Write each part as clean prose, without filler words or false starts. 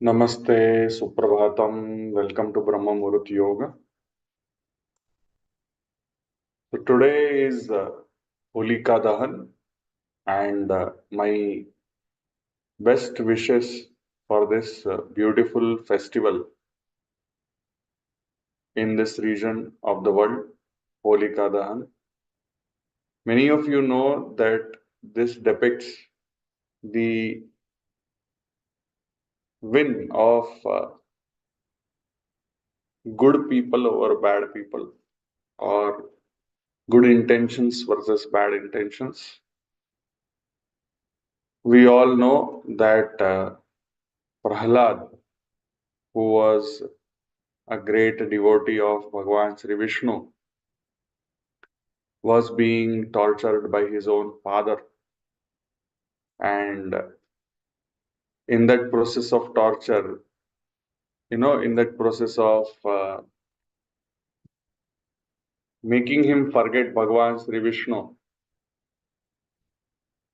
Namaste, Suprabhatam. Welcome to Brahma Muhurta Yoga. So today is Holi Dahan, and my best wishes for this beautiful festival in this region of the world, Holi Dahan. Many of you know that this depicts the win of good people over bad people, or good intentions versus bad intentions. We all know that Prahlad, who was a great devotee of Bhagavan Sri Vishnu, was being tortured by his own father. And in that process of torture, in that process of making him forget Bhagavan Sri Vishnu,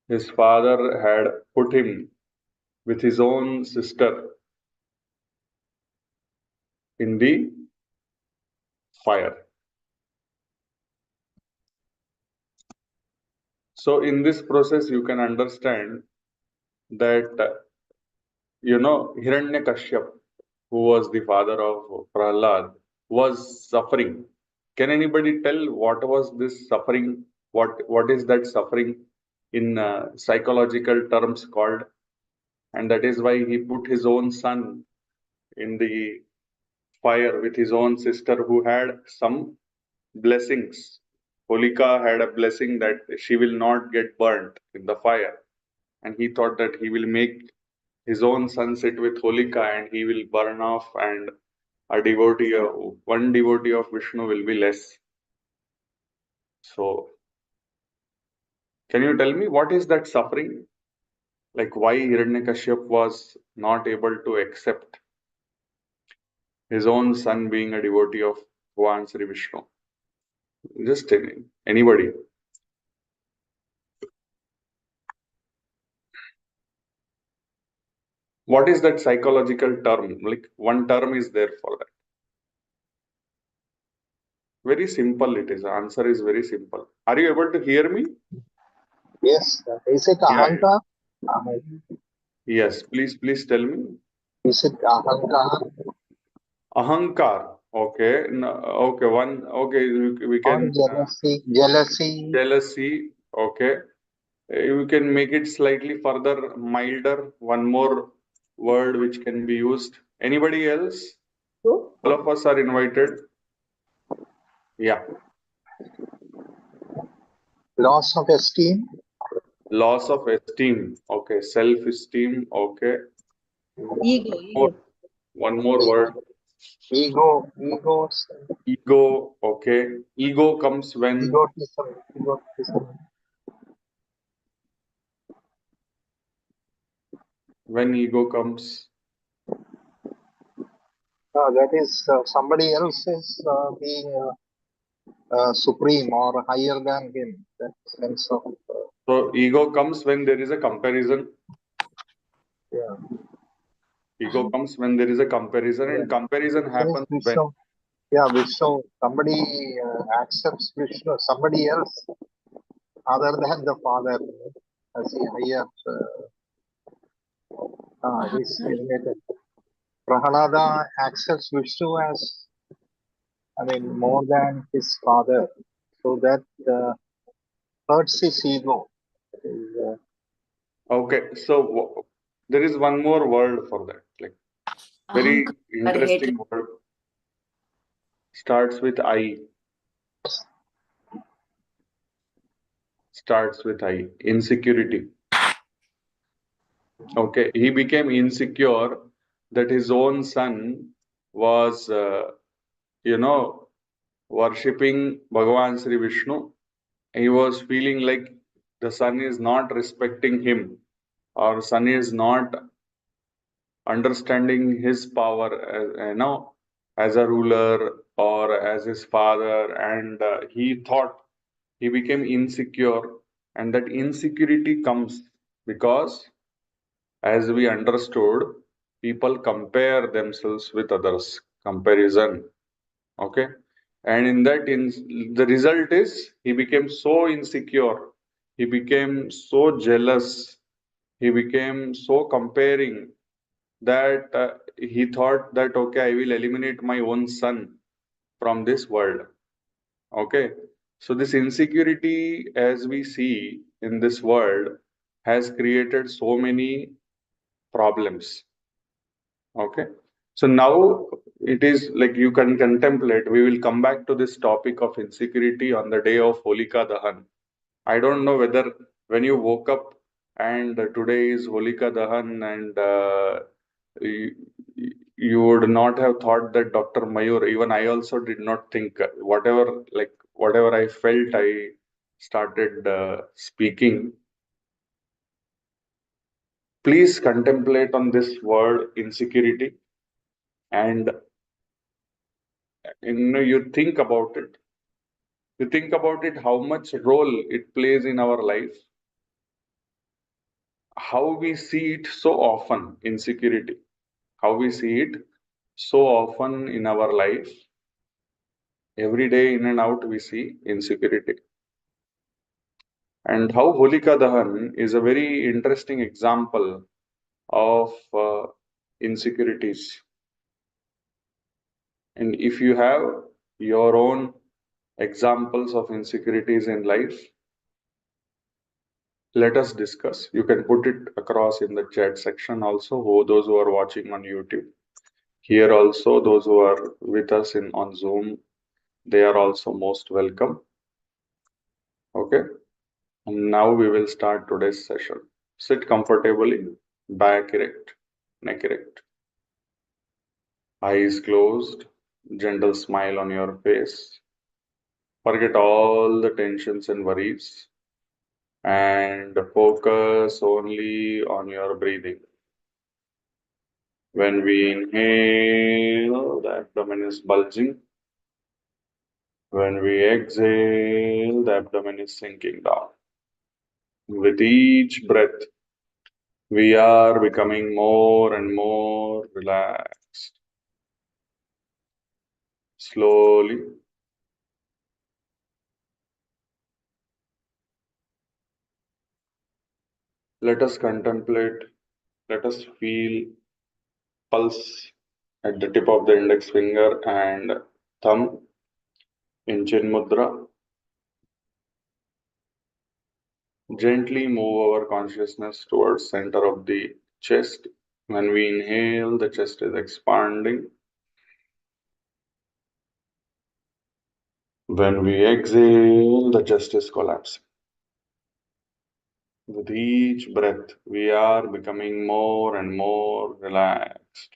his father had put him with his own sister in the fire. So in this process, you can understand that, Hiranyakashyap, who was the father of Prahlad, was suffering. Can anybody tell what was this suffering? What is that suffering in psychological terms called? And that is why he put his own son in the fire with his own sister, who had some blessings. Holika had a blessing that she will not get burnt in the fire, and he thought that he will make his own son sit with Holika and he will burn off, and one devotee of Vishnu will be less. So, can you tell me what is that suffering? Like, why Hiranyakashyap was not able to accept his own son being a devotee of Bhagavan Sri Vishnu? Just tell me, anybody. What is that psychological term? Like, one term is there for that. Very simple it is. The answer is very simple. Are you able to hear me? Yes. Is it Ahankar? Yes, please tell me. Is it Ahankar? Ahankar. Okay. No, okay. Okay. We can. Or jealousy. Jealousy. Okay. You can make it slightly further milder. One more word which can be used. Anybody else? All of us are invited. Yeah. Loss of esteem. Loss of esteem. Okay. Self-esteem. Okay. Ego. One more word. Ego. Ego. Okay. Ego comes when. Egotism. When ego comes. That is somebody else is being supreme or higher than him. That sense of. So ego comes when there is a comparison. Yeah. Ego comes when there is a comparison, and comparison happens when. Yeah, Vishnu. Somebody accepts Vishnu. Somebody else other than the father as a higher. He's related. Prahalada accepts Vishnu as, more than his father. So that hurts his ego. Okay, so there is one more word for that, like very interesting word. Starts with I. Starts with I. Insecurity. Okay, he became insecure that his own son was, worshipping Bhagavan Sri Vishnu. He was feeling like the son is not respecting him, or son is not understanding his power as a ruler or as his father, and he thought, he became insecure, and that insecurity comes because, as we understood, people compare themselves with others. Comparison. Okay. And in that, the result is he became so insecure. He became so jealous. He became so comparing that he thought that, okay, I will eliminate my own son from this world. Okay. So this insecurity, as we see in this world, has created so many problems. Okay. So now it is like you can contemplate. We will come back to this topic of insecurity on the day of Holika Dahan. I don't know whether when you woke up and today is Holika Dahan and you, you would not have thought that Dr. Mayur, even I also did not think whatever I felt, I started speaking. Please contemplate on this word insecurity and you think about it. You think about it, how much role it plays in our life, how we see it so often, insecurity, how we see it so often in our life. Every day in and out, we see insecurity. And how Holika Dahan is a very interesting example of insecurities. And if you have your own examples of insecurities in life, let us discuss. You can put it across in the chat section also, those who are watching on YouTube. Here also, those who are with us on Zoom, they are also most welcome. Okay. And now we will start today's session. Sit comfortably, back erect, neck erect, eyes closed, gentle smile on your face. Forget all the tensions and worries and focus only on your breathing. When we inhale, the abdomen is bulging. When we exhale, the abdomen is sinking down. With each breath, we are becoming more and more relaxed. Slowly, let us contemplate, let us feel pulse at the tip of the index finger and thumb in Chin Mudra. Gently move our consciousness towards center of the chest. When we inhale, the chest is expanding. When we exhale, the chest is collapsing. With each breath, we are becoming more and more relaxed.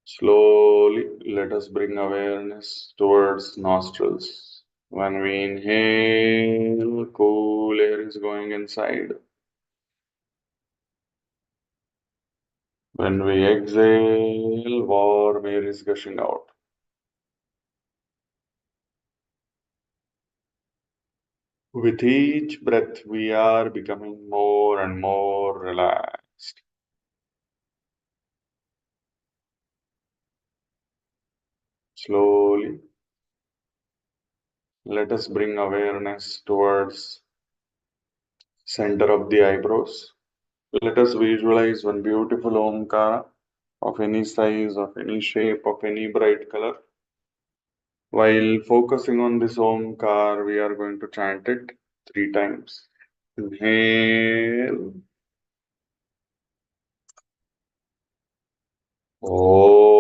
Slowly, let us bring awareness towards nostrils. When we inhale, cool air is going inside. When we exhale, warm air is gushing out. With each breath, we are becoming more and more relaxed. Slowly, let us bring awareness towards center of the eyebrows. Let us visualize one beautiful Omkara of any size, of any shape, of any bright color. While focusing on this Omkar, we are going to chant it 3 times. Inhale. Om.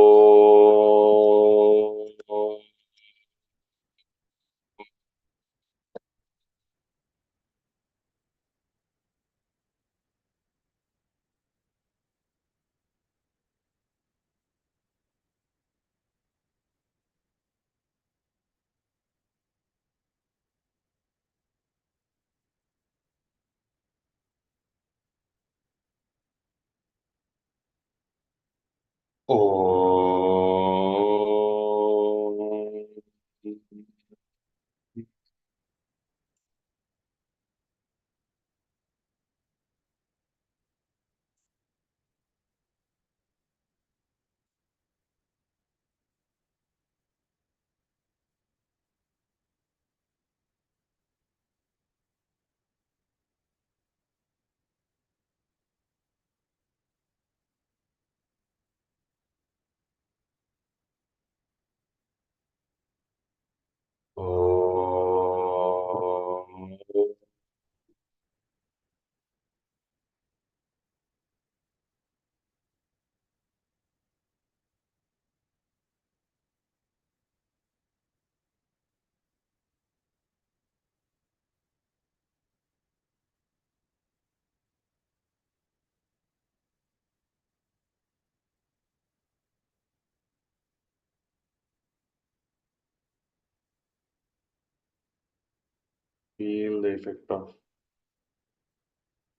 Feel the effect of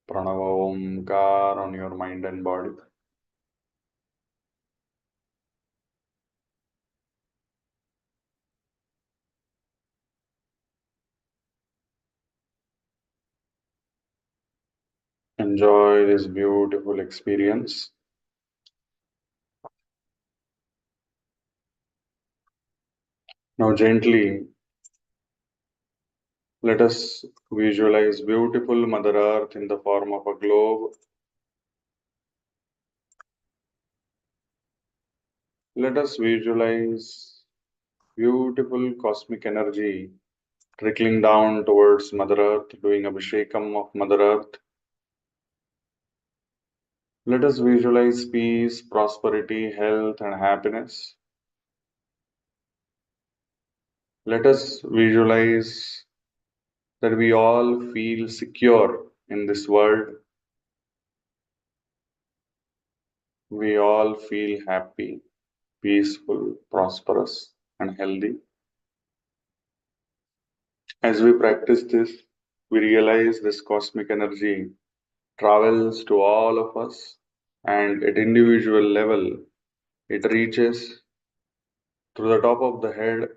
Pranava Omkar on your mind and body. Enjoy this beautiful experience. Now, gently, let us visualize beautiful Mother Earth in the form of a globe. Let us visualize beautiful cosmic energy trickling down towards Mother Earth, doing Abhishekam of Mother Earth. Let us visualize peace, prosperity, health, and happiness. Let us visualize that we all feel secure in this world. We all feel happy, peaceful, prosperous, and healthy. As we practice this, we realize this cosmic energy travels to all of us, and at individual level, it reaches through the top of the head,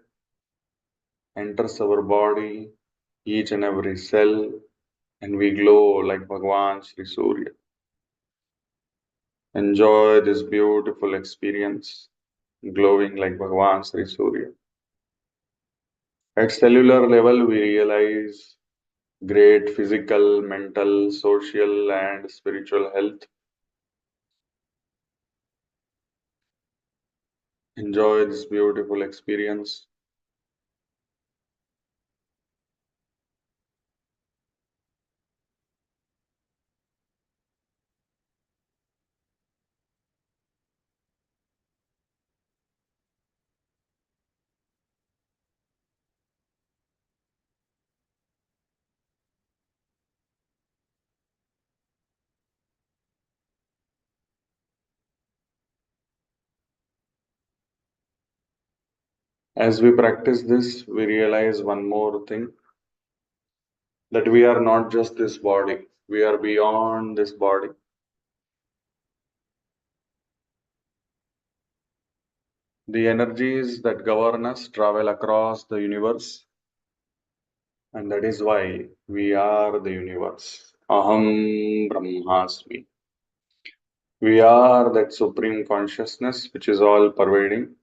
enters our body, each and every cell, and we glow like Bhagwan Sri Surya. Enjoy this beautiful experience, glowing like Bhagwan Sri Surya. At cellular level, we realize great physical, mental, social, and spiritual health. Enjoy this beautiful experience. As we practice this, we realize one more thing, that we are not just this body, we are beyond this body. The energies that govern us travel across the universe, and that is why we are the universe. Aham Brahmasmi. We are that supreme consciousness which is all pervading,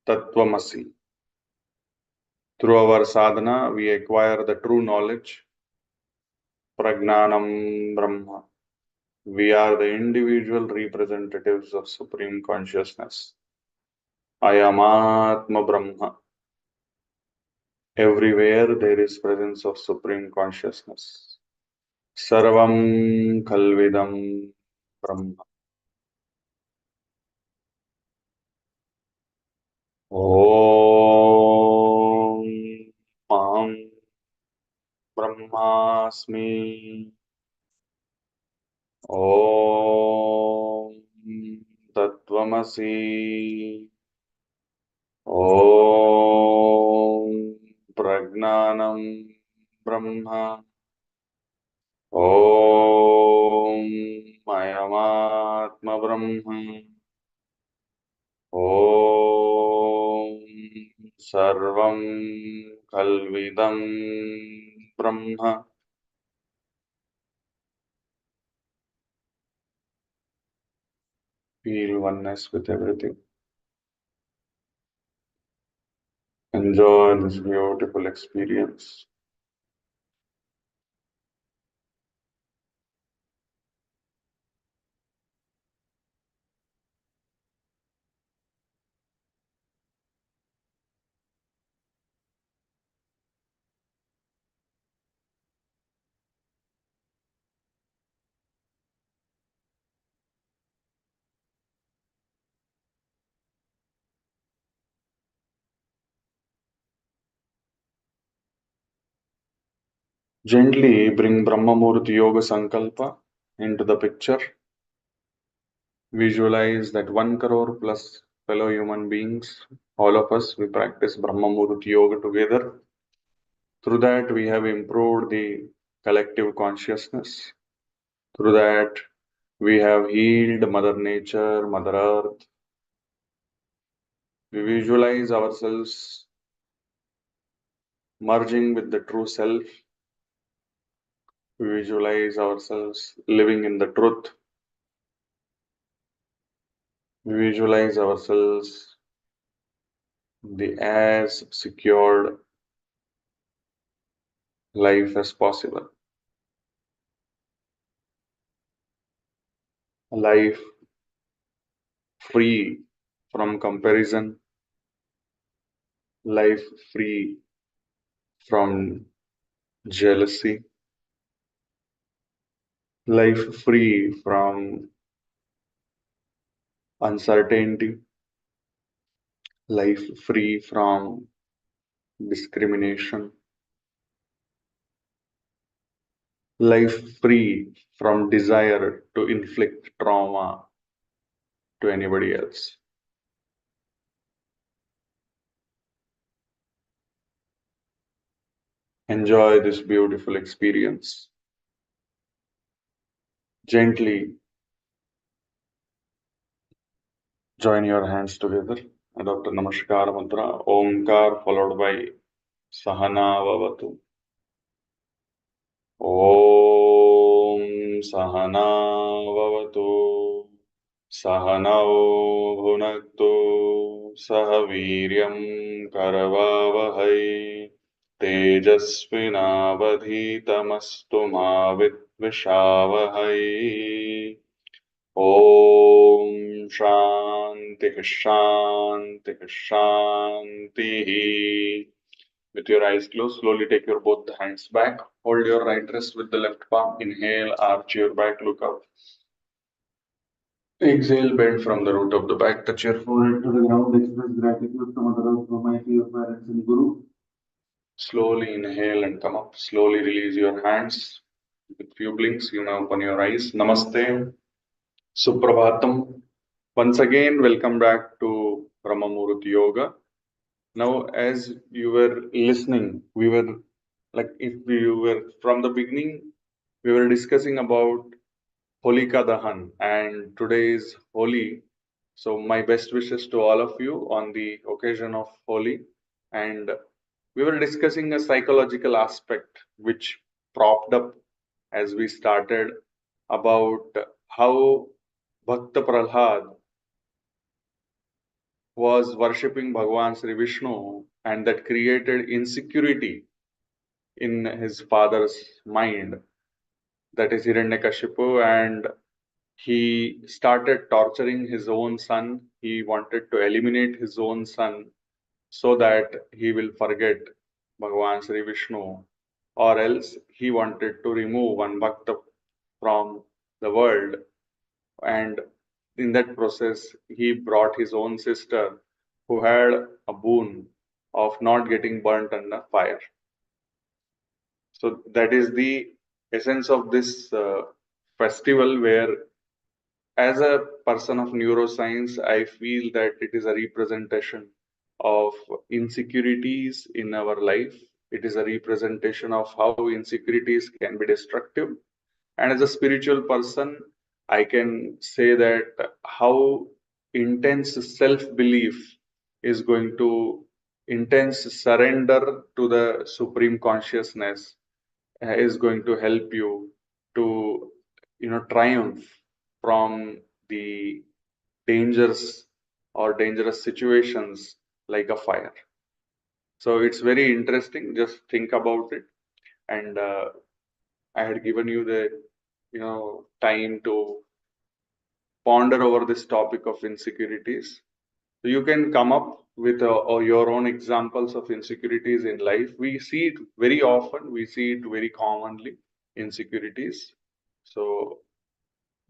Tattvamasi. Through our sadhana, we acquire the true knowledge, Pragnanam Brahma. We are the individual representatives of supreme consciousness. Ayamatma Brahma. Everywhere there is presence of supreme consciousness. Sarvam Kalvidam Brahma. Om Mam Brahmasmi. Om Tattvamasi. Om Pragnanam Brahma. Om Mayamatma Brahma. Om Sarvam Kalvidam Brahma. Feel oneness with everything. Enjoy this beautiful experience. Gently bring Brahma Muhurta Yoga Sankalpa into the picture. Visualize that 1 crore plus fellow human beings, all of us, we practice Brahma Muhurta Yoga together. Through that, we have improved the collective consciousness. Through that, we have healed Mother Nature, Mother Earth. We visualize ourselves merging with the true self. We visualize ourselves living in the truth. We visualize ourselves the as secured life as possible. A life free from comparison, life free from jealousy, life free from uncertainty, life free from discrimination, life free from desire to inflict trauma to anybody else. Enjoy this beautiful experience. Gently join your hands together. Adopt a Namaskar mantra. Omkar followed by Sahana Vavatu. Om Sahana Vavatu. Sahanao Bhunaktu. Sahaviryam Karavavahai. Tejasvinavadhitamastu ma vidvishavahai. Om Shanti Shanti Shanti. With your eyes closed, slowly take your both hands back. Hold your right wrist with the left palm. Inhale, arch your back, look up. Exhale, bend from the root of the back. Touch your forehead to the ground. Express gratitude to Mother Earth, Almighty, your parents, and Guru. Slowly inhale and come up. Slowly release your hands. With few blinks, you now open your eyes. Namaste. Suprabhatam. Once again, welcome back to Brahma Muhurta Yoga. Now, as you were listening, we were like, if we were from the beginning, we were discussing about Holika Dahan, and today is Holi. So, my best wishes to all of you on the occasion of Holi. And we were discussing a psychological aspect which propped up as we started about how Bhakta Prahlad was worshipping Bhagwan Sri Vishnu, and that created insecurity in his father's mind, that is Hiranyakashipu, and he started torturing his own son. He wanted to eliminate his own son so that he will forget Bhagwan Sri Vishnu, or else he wanted to remove one bhakta from the world, and in that process he brought his own sister who had a boon of not getting burnt under fire. So that is the essence of this festival, where as a person of neuroscience, I feel that it is a representation of insecurities in our life. It is a representation of how insecurities can be destructive. And as a spiritual person, I can say that how intense self-belief is going to intense surrender to the supreme consciousness is going to help you to triumph from the dangers or dangerous situations like a fire. So it's very interesting. Just think about it. And I had given you the time to ponder over this topic of insecurities. So you can come up with your own examples of insecurities in life. We see it very often. We see it very commonly. Insecurities. So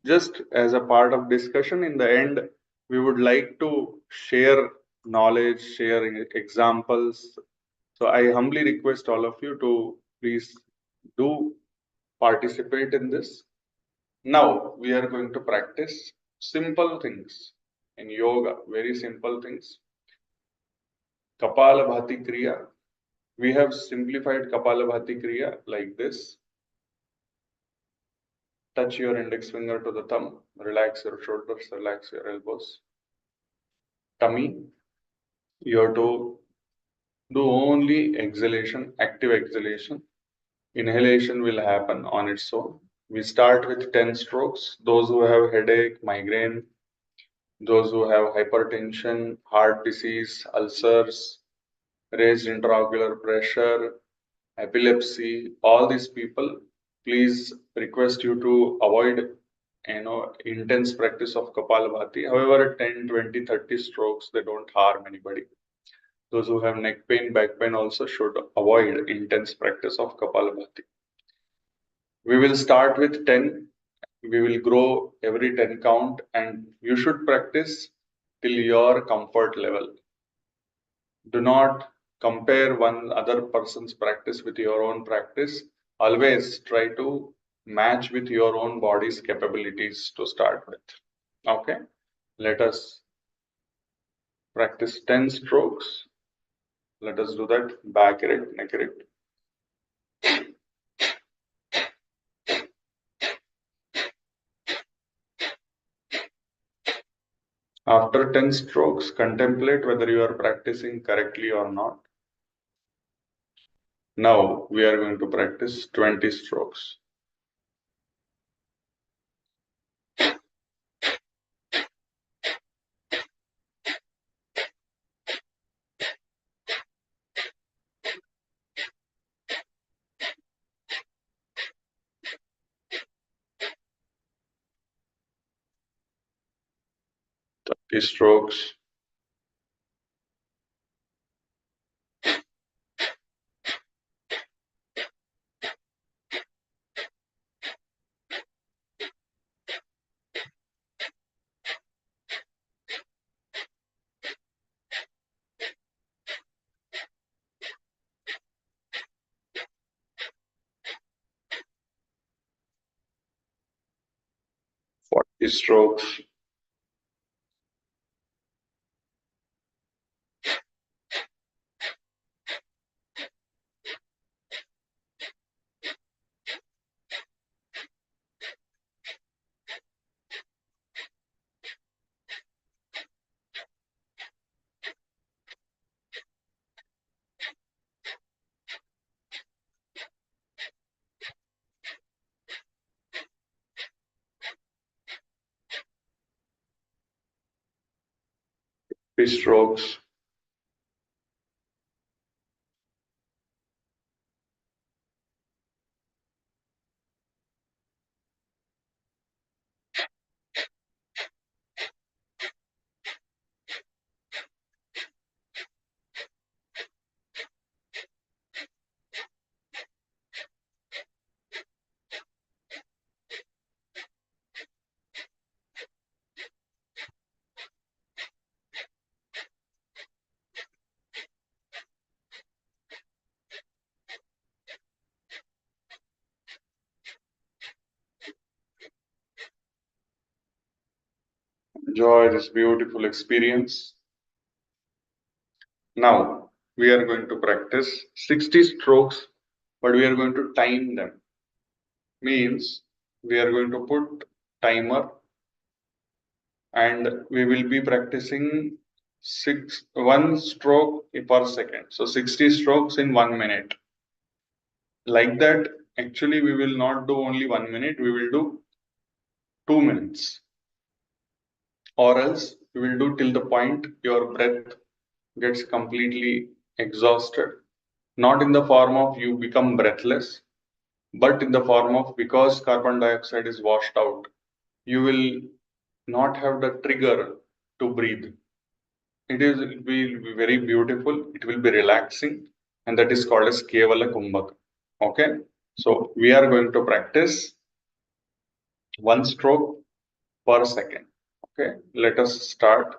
just as a part of discussion, in the end, we would like to share knowledge, share examples. So I humbly request all of you to please do participate in this. Now we are going to practice simple things in yoga, very simple things. Kapalabhati Kriya. We have simplified Kapalabhati Kriya like this. Touch your index finger to the thumb, relax your shoulders, relax your elbows, tummy. You have to do only exhalation, active exhalation. Inhalation will happen on its own. We start with 10 strokes. Those who have headache, migraine, those who have hypertension, heart disease, ulcers, raised intraocular pressure, epilepsy, all these people, please request you to avoid intense practice of Kapalabhati. However, 10, 20, 30 strokes, they don't harm anybody. Those who have neck pain, back pain also should avoid intense practice of Kapalabhati. We will start with 10. We will grow every 10 count, and you should practice till your comfort level. Do not compare one other person's practice with your own practice. Always try to match with your own body's capabilities to start with. Okay, let us practice 10 strokes. Let us do that. Back erect, neck erect. After 10 strokes, contemplate whether you are practicing correctly or not. Now we are going to practice 20 strokes. Strokes. Strokes. Strokes. Enjoy this beautiful experience. Now we are going to practice 60 strokes, but we are going to time them. Means we are going to put timer and we will be practicing one stroke per second. So 60 strokes in 1 minute. Like that, actually we will not do only 1 minute, we will do 2 minutes. Or else we will do till the point your breath gets completely exhausted. Not in the form of you become breathless, but in the form of because carbon dioxide is washed out, you will not have the trigger to breathe. It will be very beautiful, it will be relaxing, and that is called as Kevala Kumbhak. Okay, so we are going to practice one stroke per second. Okay, let us start.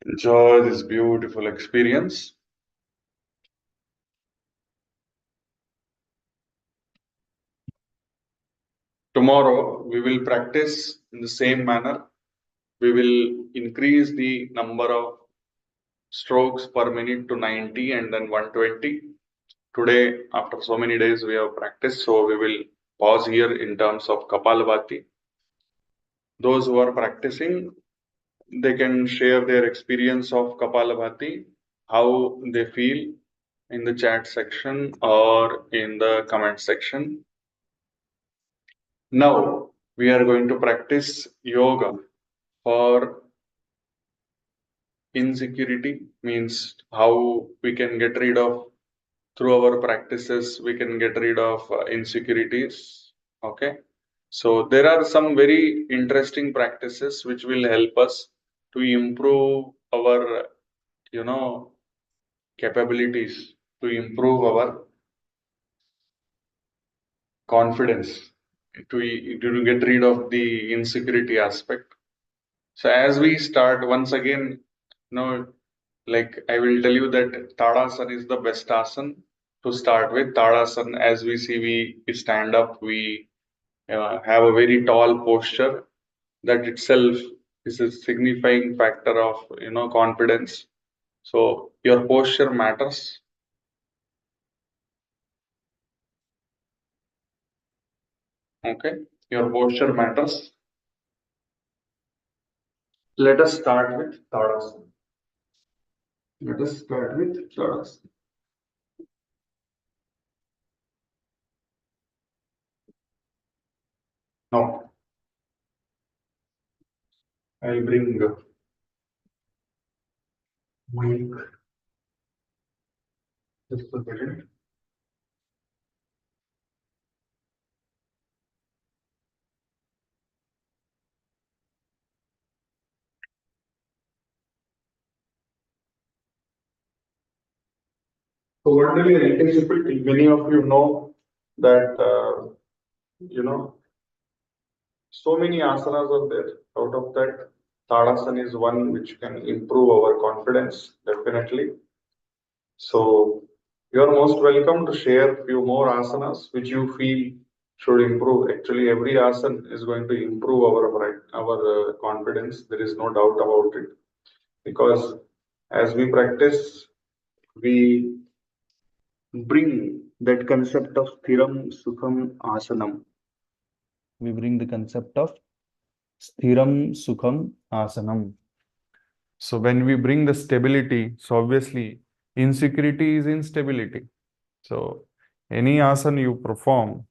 Enjoy this beautiful experience. Tomorrow, we will practice in the same manner. We will increase the number of strokes per minute to 90 and then 120. Today, after so many days, we have practiced, so we will pause here in terms of Kapalabhati. Those who are practicing, they can share their experience of Kapalabhati, how they feel in the chat section or in the comment section. Now, we are going to practice yoga for insecurity, means how we can get rid of, through our practices, we can get rid of insecurities. Okay. So there are some very interesting practices which will help us to improve our, capabilities, to improve our confidence, to get rid of the insecurity aspect. So as we start once again, like I will tell you that Tadasana is the best asana to start with. Tadasana, as we see, we stand up, we have a very tall posture. That itself is a signifying factor of confidence. So your posture matters. Okay, your posture matters. Let us start with Tadasana. Let us start with Tadasana. Now, I'll bring mic. Just a second. So what do you anticipate? Many of you know that so many asanas are there. Out of that, Tadasana is one which can improve our confidence definitely. So you are most welcome to share few more asanas which you feel should improve. Actually, every asana is going to improve our confidence. There is no doubt about it, because as we practice, we bring that concept of Sthiram Sukham Asanam. We bring the concept of Sthiram Sukham Asanam. So when we bring the stability, so obviously insecurity is instability. So any asana you perform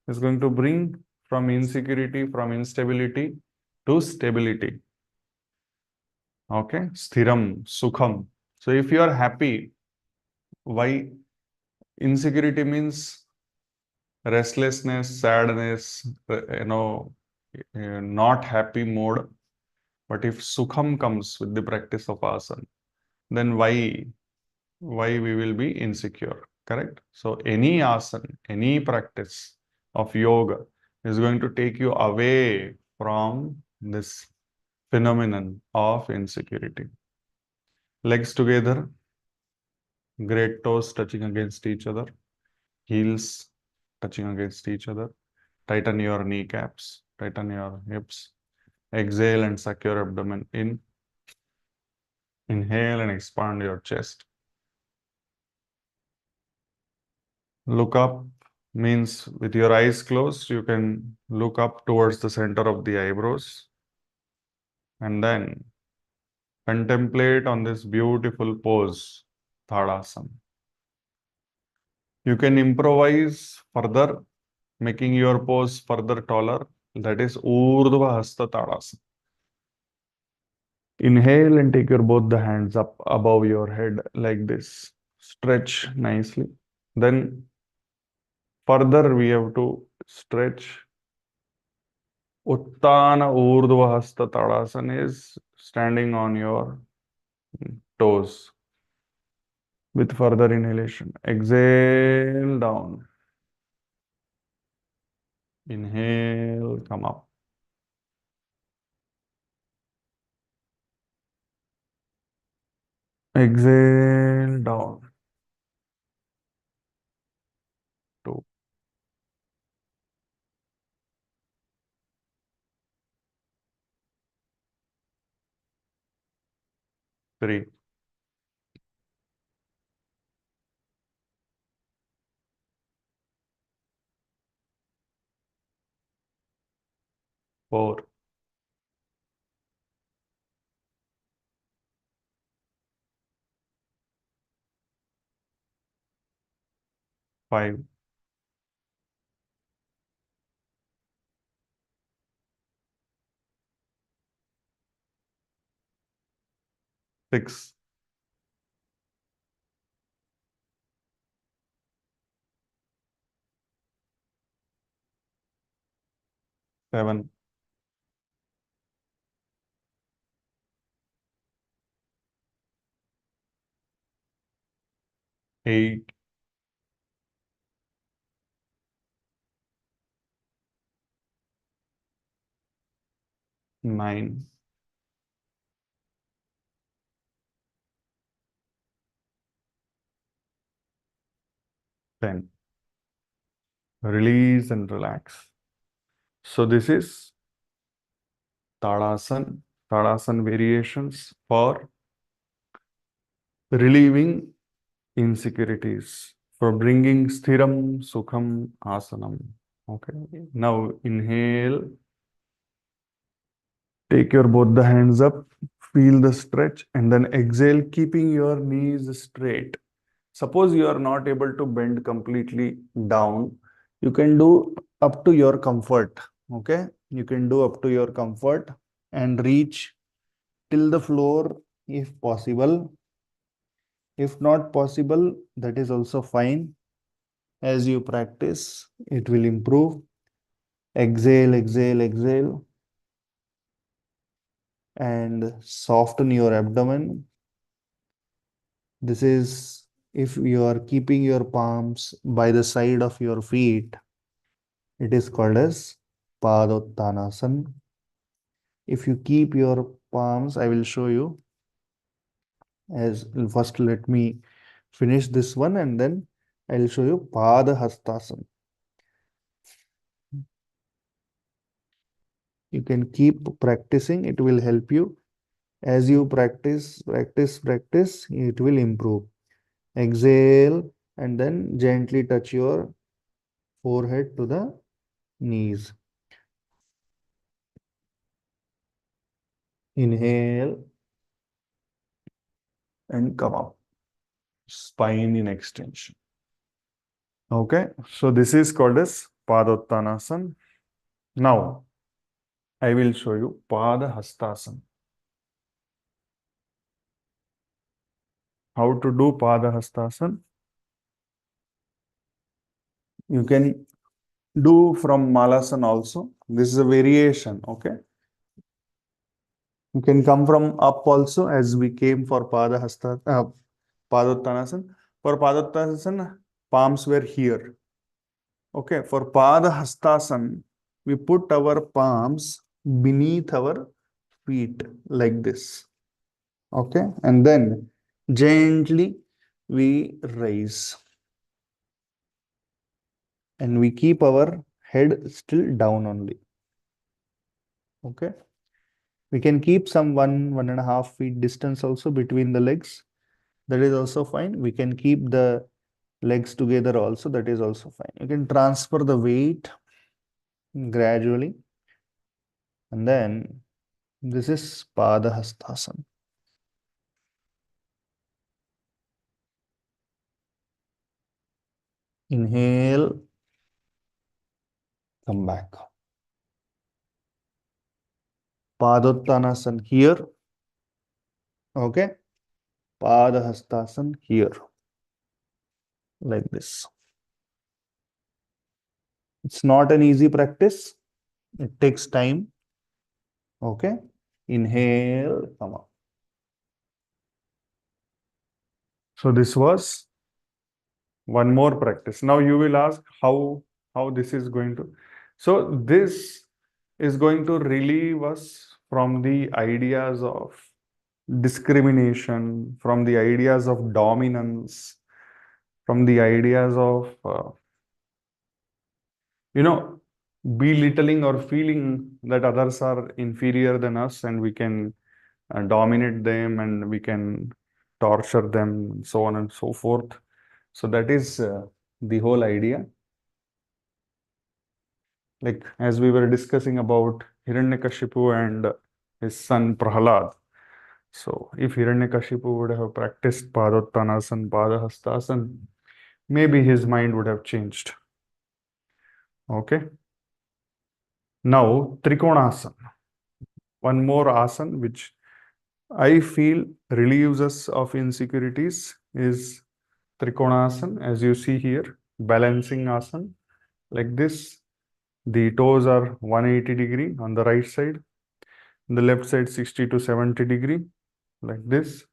is going to bring from insecurity, from instability to stability. Okay, Sthiram Sukham. So if you are happy, why? Insecurity means restlessness, sadness, not happy mode. But if Sukham comes with the practice of asana, then why we will be insecure, correct? So any asana, any practice of yoga is going to take you away from this phenomenon of insecurity. Legs together, great toes touching against each other, heels touching against each other. Tighten your kneecaps, tighten your hips. Exhale and suck your abdomen in. Inhale and expand your chest. Look up means with your eyes closed, you can look up towards the center of the eyebrows and then contemplate on this beautiful pose, Tadasana. You can improvise further, making your pose further taller. That is Urdhva Hasta Tadasana. Inhale and take your both the hands up above your head like this. Stretch nicely. Then further we have to stretch. Uttana Urdhva Hasta Tadasana is standing on your toes with further inhalation. Exhale down. Inhale, come up. Exhale down. 2, 3, 4, 5, 6, 7, 8, 9, 10. Release and relax. So this is Tadasan. Tadasan variations for relieving insecurities, for bringing Sthiram Sukham Asanam. Okay. Now inhale. Take your both the hands up, feel the stretch, and then exhale, keeping your knees straight. Suppose you are not able to bend completely down, you can do up to your comfort. Okay, you can do up to your comfort and reach till the floor if possible. If not possible, that is also fine. As you practice, it will improve. Exhale, exhale, exhale, and soften your abdomen. This is if you are keeping your palms by the side of your feet, it is called as Padottanasana. If you keep your palms, I will show you. As first, let me finish this one and then I'll show you Padahastasana. You can keep practicing, it will help you. As you practice, it will improve. Exhale and then gently touch your forehead to the knees. Inhale and come up. Spine in extension. Okay, so this is called as Padottanasana. Now, I will show you Padahastasana. How to do Padahastasana? You can do from Malasana also. This is a variation, okay? You can come from up also as we came for Padottanasana. For Padottanasana, palms were here. Okay, for Padahastasana, we put our palms beneath our feet like this. Okay, and then gently we raise. And we keep our head still down only. Okay. We can keep some 1.5 feet distance also between the legs. That is also fine. We can keep the legs together also. That is also fine. You can transfer the weight gradually. And then this is Padahastasana. Inhale. Come back. Padottanasana here. Okay. Padahastasana here. Like this. It's not an easy practice. It takes time. Okay. Inhale, come up. So this was one more practice. Now you will ask how this is going to. So this is going to relieve us from the ideas of discrimination, from the ideas of dominance, from the ideas of, belittling or feeling that others are inferior than us and we can dominate them and we can torture them, so on and so forth. So that is the whole idea. Like as we were discussing about Hiranyakashipu and his son Prahalad. So if Hiranyakashipu would have practiced Padottanasana, Padahastasana, maybe his mind would have changed. Okay. Now Trikonasana. One more asana which I feel relieves us of insecurities is Trikonasana, as you see here, balancing asana. Like this, the toes are 180 degree on the right side, on the left side 60 to 70 degree, like this.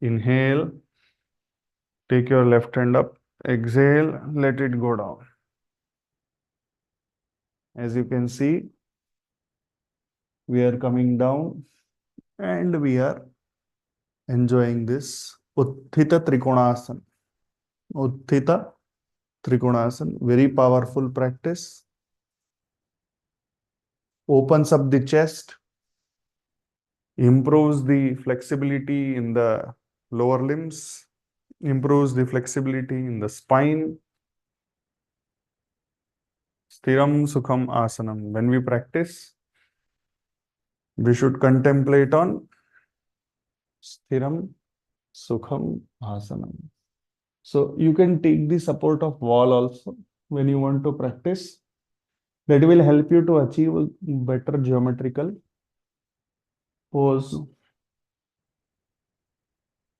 Inhale, take your left hand up, exhale, let it go down. As you can see, we are coming down and we are enjoying this Utthita Trikonasana. Utthita Trikonasana, very powerful practice. Opens up the chest, improves the flexibility in the lower limbs, improves the flexibility in the spine. Sthiram Sukham Asanam. When we practice, we should contemplate on Sthiram Sukham Asanam. So you can take the support of wall also when you want to practice. That will help you to achieve a better geometrical pose.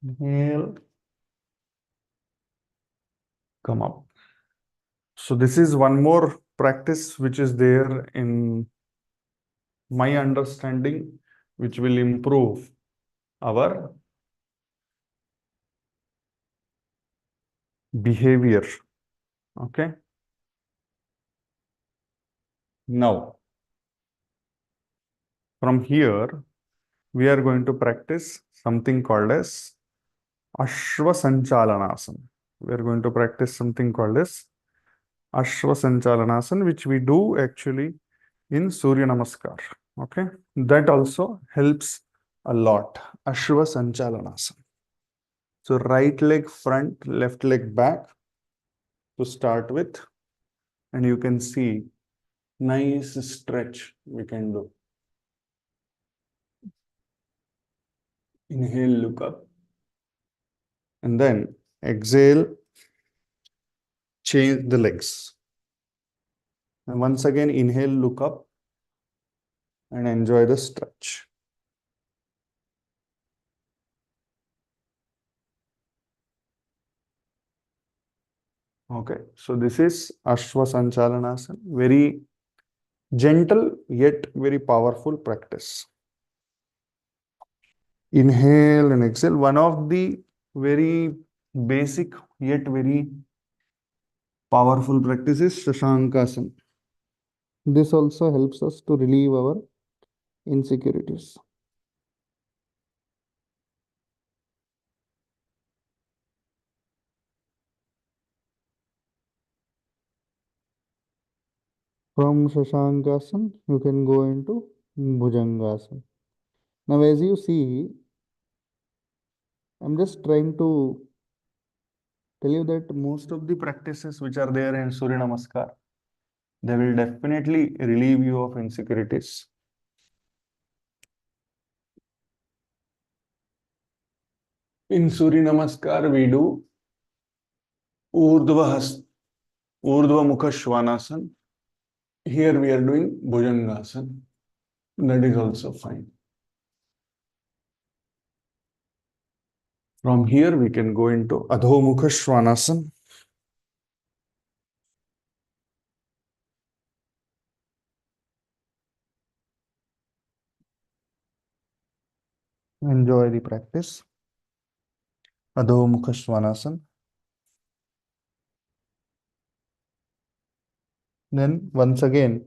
Inhale, come up. So this is one more practice which is there in my understanding, which will improve our behavior. Okay. Now, from here, we are going to practice something called as Ashwa Sanchalanasana. We are going to practice something called as Ashwa Sanchalanasana, which we do actually in Surya Namaskar. Okay. That also helps a lot. Ashwa Sanchalanasana. So right leg front, left leg back to start with. And you can see nice stretch we can do. Inhale, look up. And then exhale, change the legs. And once again, inhale, look up and enjoy the stretch. Okay, so this is Ashwa Sanchalanasana, very gentle yet very powerful practice. Inhale and exhale. One of the very basic yet very powerful practice is Shashankasana. This also helps us to relieve our insecurities. From Shashankasana, you can go into Bhujangasana. Now, as you see, I'm just trying to tell you that most of the practices which are there in Surya Namaskar, they will definitely relieve you of insecurities. In Surya Namaskar, we do Urdhva Mukha Shvanasana. Here we are doing Bhujangasana. That is also fine. From here, we can go into Adho Mukha Shvanasana. Enjoy the practice. Adho Mukha Shvanasana. Then once again,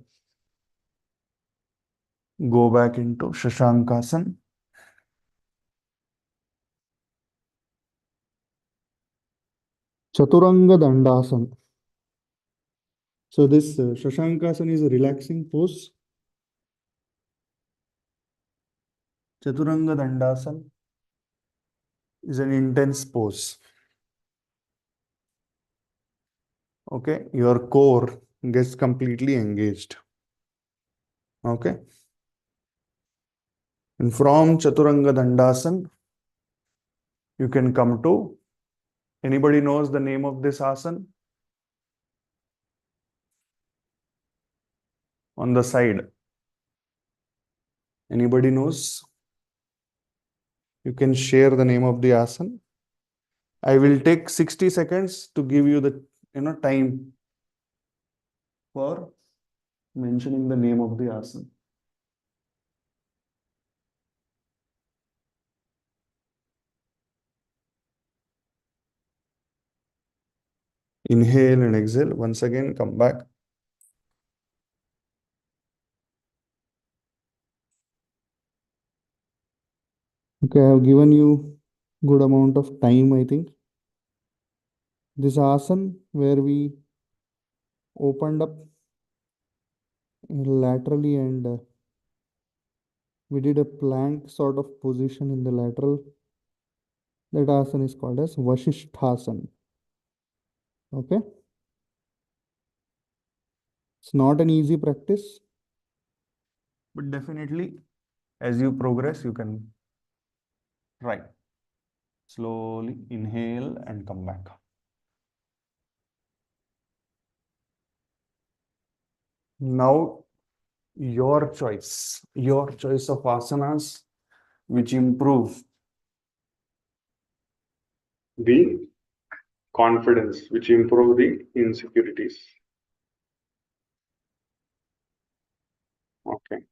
go back into Shashankasana. Chaturanga Dandasana. So this Shashankasana is a relaxing pose. Chaturanga Dandasana is an intense pose. Okay, your core gets completely engaged. Okay, and from Chaturanga Dandasana, you can come to, anybody knows the name of this asana? On the side. Anybody knows? You can share the name of the asana. I will take 60 seconds to give you the time for mentioning the name of the asana. Inhale and exhale. Once again, come back. Okay, I have given you good amount of time, I think. This asana where we opened up laterally and we did a plank sort of position in the lateral. That asana is called as Vasishthasana. Okay. It's not an easy practice, but definitely as you progress, you can try. Slowly inhale and come back. Now, your choice of asanas which improve The confidence, which improve the insecurities. Okay.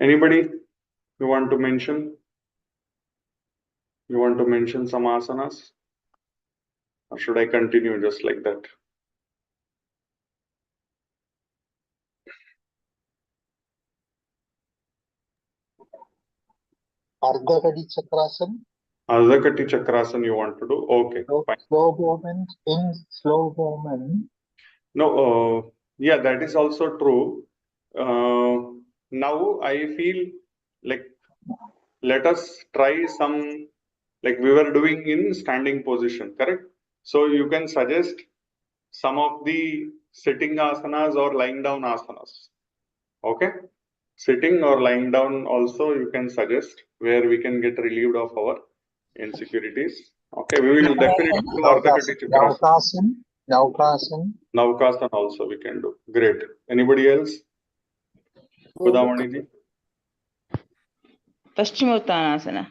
Anybody you want to mention? You want to mention some asanas? Or should I continue just like that? Ardhakadi Chakrasana. Ardhakati Chakrasana you want to do? Okay, fine. Slow movement in slow movement. No, yeah, that is also true. Now I feel like let us try some, like we were doing in standing position, correct? So you can suggest some of the sitting asanas or lying down asanas. Okay? Sitting or lying down also you can suggest where we can get relieved of our insecurities. Okay, we will definitely do Ardhakati Chakrasana. Navkasana also we can do. Great. Anybody else? Budamani ji? Paschimottanasana.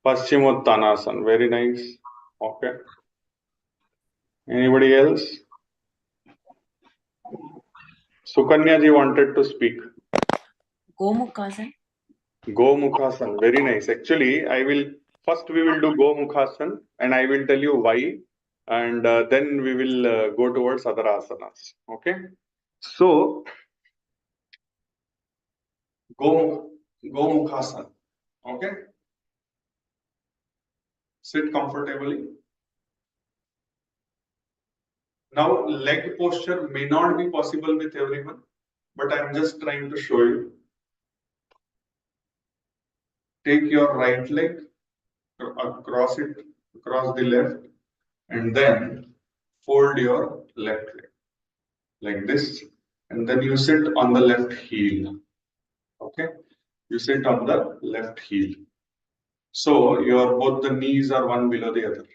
Paschimottanasana. Very nice. Okay. Anybody else? Sukanya ji wanted to speak. Gomukhasan. Gomukhasan. Very nice. Actually, we will do Gomukhasan and I will tell you why. And then we will go towards other asanas. Okay. So, Gomukhasan. Okay. Sit comfortably. Now, leg posture may not be possible with everyone, but I'm just trying to show you. Take your right leg, across the left, and then fold your left leg like this, and then you sit on the left heel. Okay, you sit on the left heel. So your both the knees are one below the other,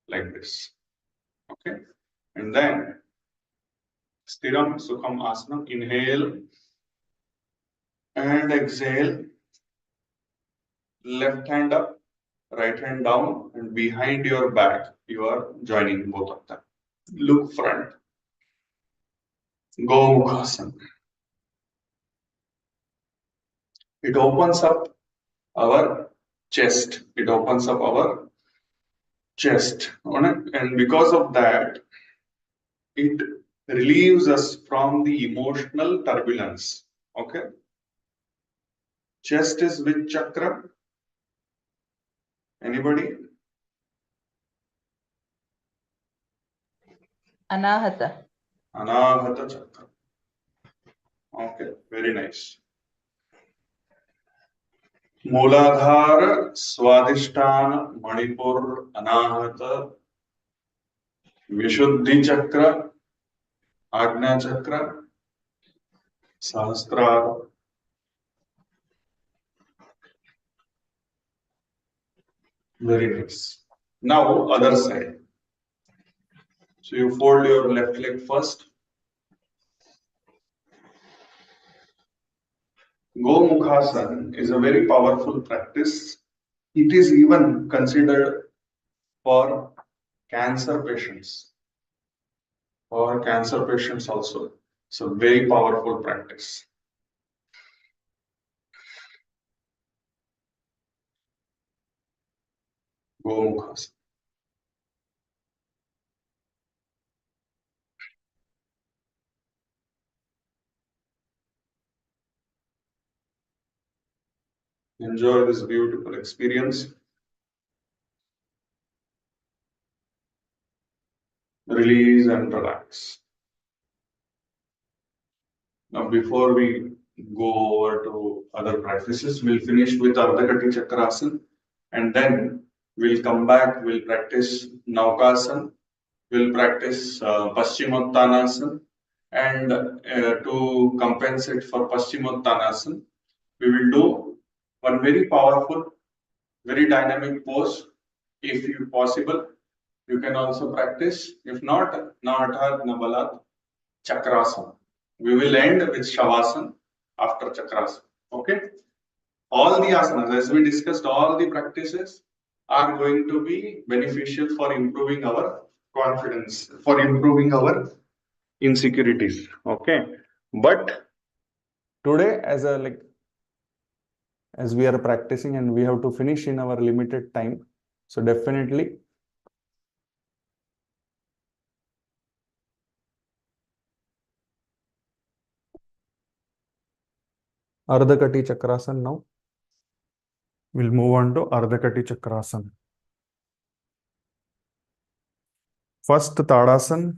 like this. Okay, and then Stiram Sukham Asana. Inhale and exhale. Left hand up, right hand down, and behind your back, you are joining both of them. Look front. Gomukhasana. It opens up our chest. It opens up our chest. And because of that, it relieves us from the emotional turbulence. Okay. Chest is which chakra? Anybody? Anahata. Anahata chakra. Okay, very nice. Mooladhara, Swadhisthana, Manipur, Anahata, Vishuddhi chakra, Ajna chakra, Sahasrara. Very nice. Now, other side. So you fold your left leg first. Gomukhasana is a very powerful practice. It is even considered for cancer patients. For cancer patients also. It's a very powerful practice. Gomukhasana. Enjoy this beautiful experience. Release and relax. Now, before we go over to other practices, we'll finish with Ardhakati Chakrasana, and then we'll come back, we'll practice Naukasana, we'll practice Paschimottanasana, and to compensate for Paschimottanasana, we will do one very powerful, very dynamic pose. If you possible, you can also practice. If not, Nahathat Nabalat Chakrasana. We will end with Shavasana after Chakrasana. Okay? All the asanas, as we discussed, all the practices are going to be beneficial for improving our confidence, for improving our insecurities. Okay? But Today, as we are practicing and we have to finish in our limited time, so definitely Ardhakati Chakrasana now. We'll move on to Ardhakati Chakrasana. First Tadasana,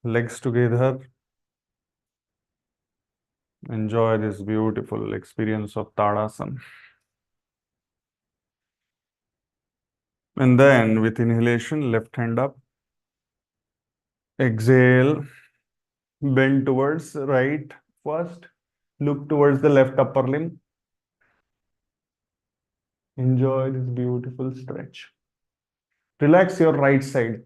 legs together. Enjoy this beautiful experience of Tadasana. And then with inhalation, left hand up. Exhale, bend towards right first. Look towards the left upper limb. Enjoy this beautiful stretch. Relax your right side.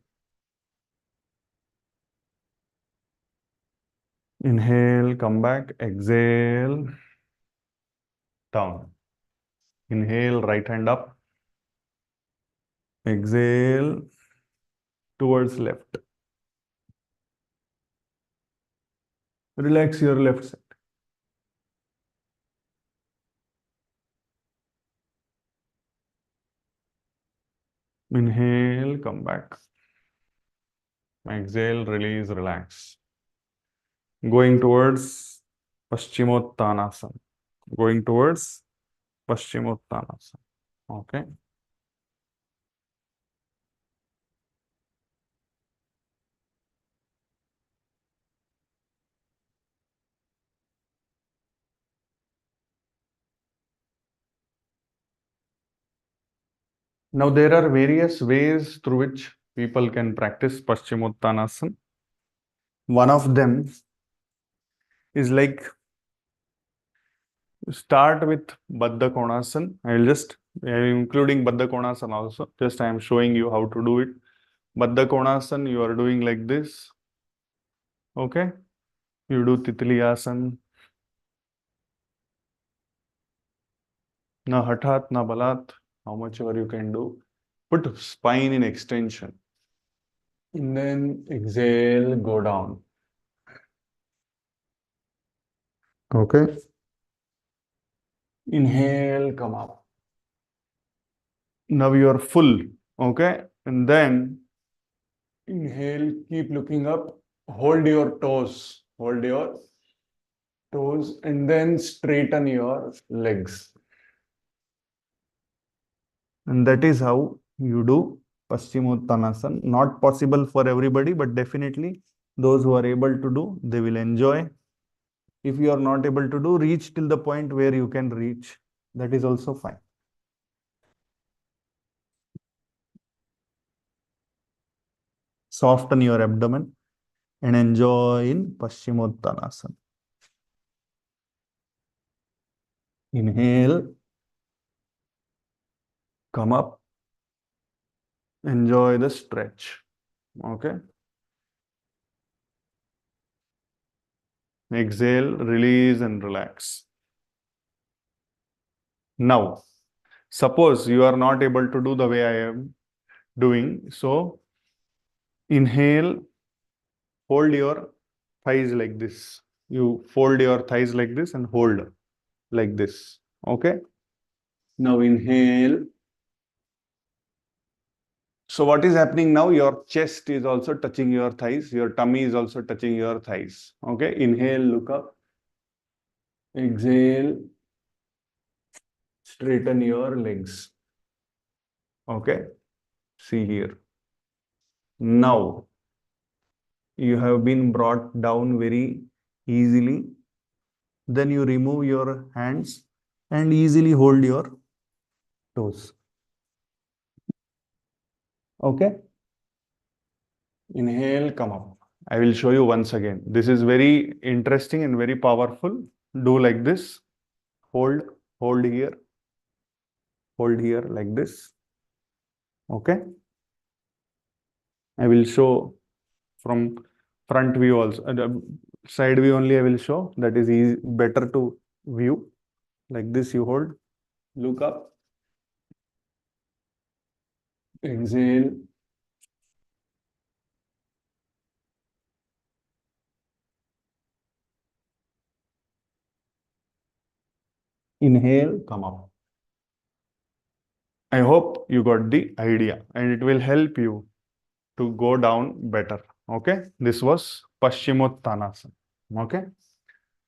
Inhale, come back. Exhale, down. Inhale, right hand up. Exhale, towards left. Relax your left side. Inhale, come back. Exhale, release, relax. Going towards Paschimottanasana. Going towards Paschimottanasana. Okay. Now there are various ways through which people can practice Paschimottanasana. One of them is like start with Baddha Konasana. I will just including Baddha Konasana also. Just I am showing you how to do it. Baddha Konasana, you are doing like this. Okay. You do Titli Asana. Na Hathat, na Balat. How much ever you can do. Put spine in extension. And then exhale, go down. Okay. Inhale, come up. Now you are full. Okay. And then inhale, keep looking up. Hold your toes. Hold your toes and then straighten your legs. And that is how you do Paschimottanasana. Not possible for everybody, but definitely Those who are able to do, they will enjoy. If you are not able to do, reach till the point where you can reach. That is also fine. Soften your abdomen and enjoy in Paschimottanasana. Inhale, come up, enjoy the stretch. Okay. Exhale, release and relax. Now, suppose you are not able to do the way I am doing. So, inhale, hold your thighs like this. You fold your thighs like this and hold like this. Okay. Now, inhale. So, what is happening now? Your chest is also touching your thighs. Your tummy is also touching your thighs. Okay. Inhale, look up. Exhale, straighten your legs. Okay. See here. Now, you have been brought down very easily. Then you remove your hands and easily hold your toes. Okay. Inhale, come up. I will show you once again. This is very interesting and very powerful. Do like this. Hold here, like this. Okay. I will show from front view also. Side view only I will show. That is easy, better to view. Like this you hold. Look up. Exhale. Inhale, come up. I hope you got the idea and it will help you to go down better. Okay. This was Paschimottanasana. Okay.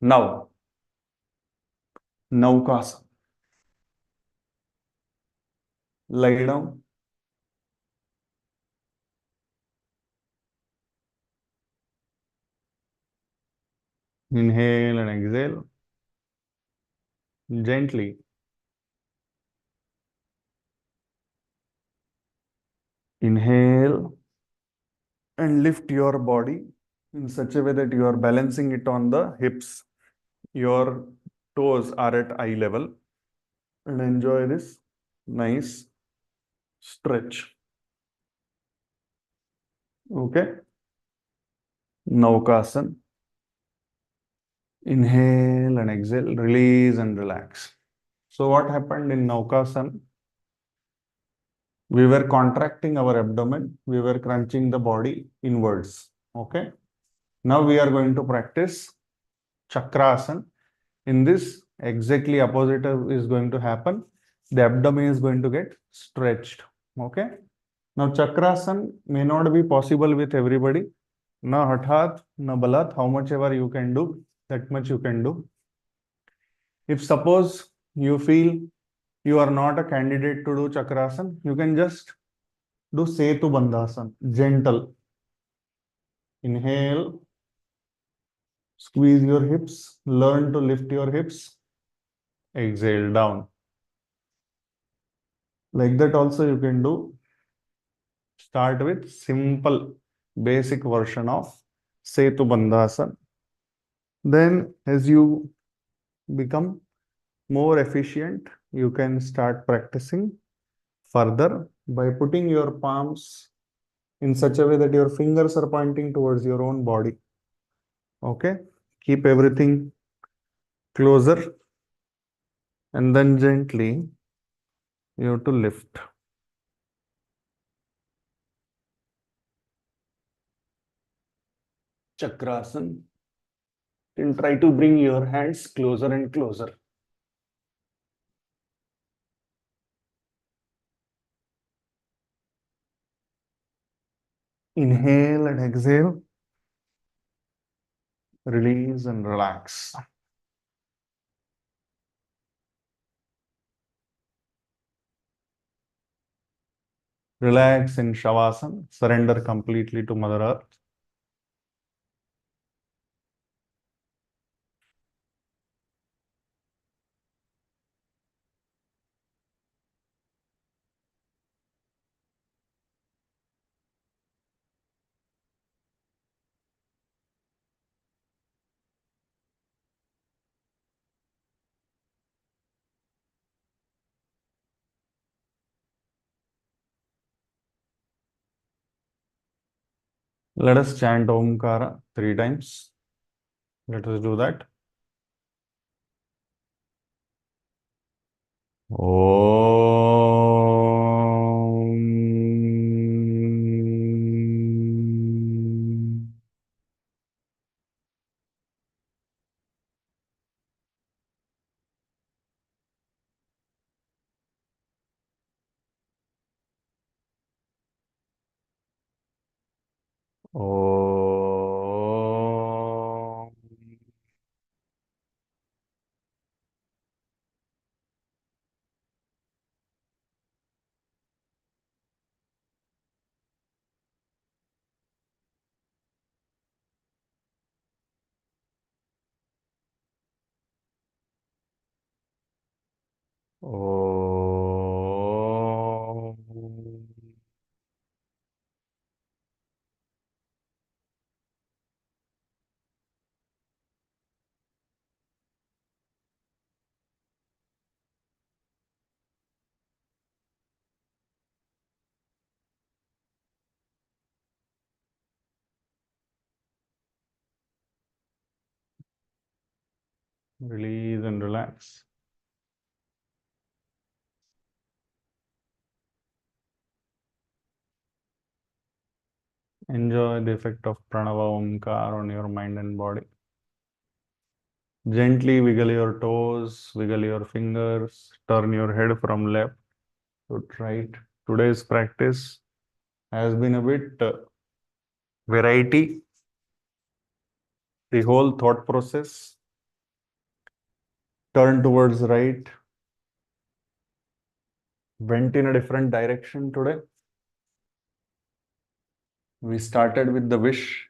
Now, Naukasana. Lie down. Inhale and exhale. Gently. Inhale and lift your body in such a way that you are balancing it on the hips. Your toes are at eye level and enjoy this nice stretch. Okay. Naukasana. Inhale and exhale, release and relax. So what happened in Naukasana? We were contracting our abdomen. We were crunching the body inwards. Okay. Now we are going to practice Chakrasana. In this, exactly opposite is going to happen. The abdomen is going to get stretched. Okay. Now Chakrasana may not be possible with everybody. Na hathat, na balat, how much ever you can do, that much you can do. If suppose you feel you are not a candidate to do Chakrasana, you can just do Setu Bandhasana, gentle. Inhale, squeeze your hips, learn to lift your hips, exhale down. Like that also you can do. Start with simple basic version of Setu Bandhasana. Then as you become more efficient, you can start practicing further by putting your palms in such a way that your fingers are pointing towards your own body. Okay. Keep everything closer and then gently you have to lift. Chakrasana. And try to bring your hands closer and closer. Inhale and exhale. Release and relax. Relax in Shavasana. Surrender completely to Mother Earth. Let us chant Omkara 3 times. Let us do that. Om. Om. Om. Release and relax. Enjoy the effect of Pranava Omkar on your mind and body. Gently wiggle your toes, wiggle your fingers, turn your head from left to right. Today's practice has been a bit variety. The whole thought process. Turn towards right. Went in a different direction today. We started with the wish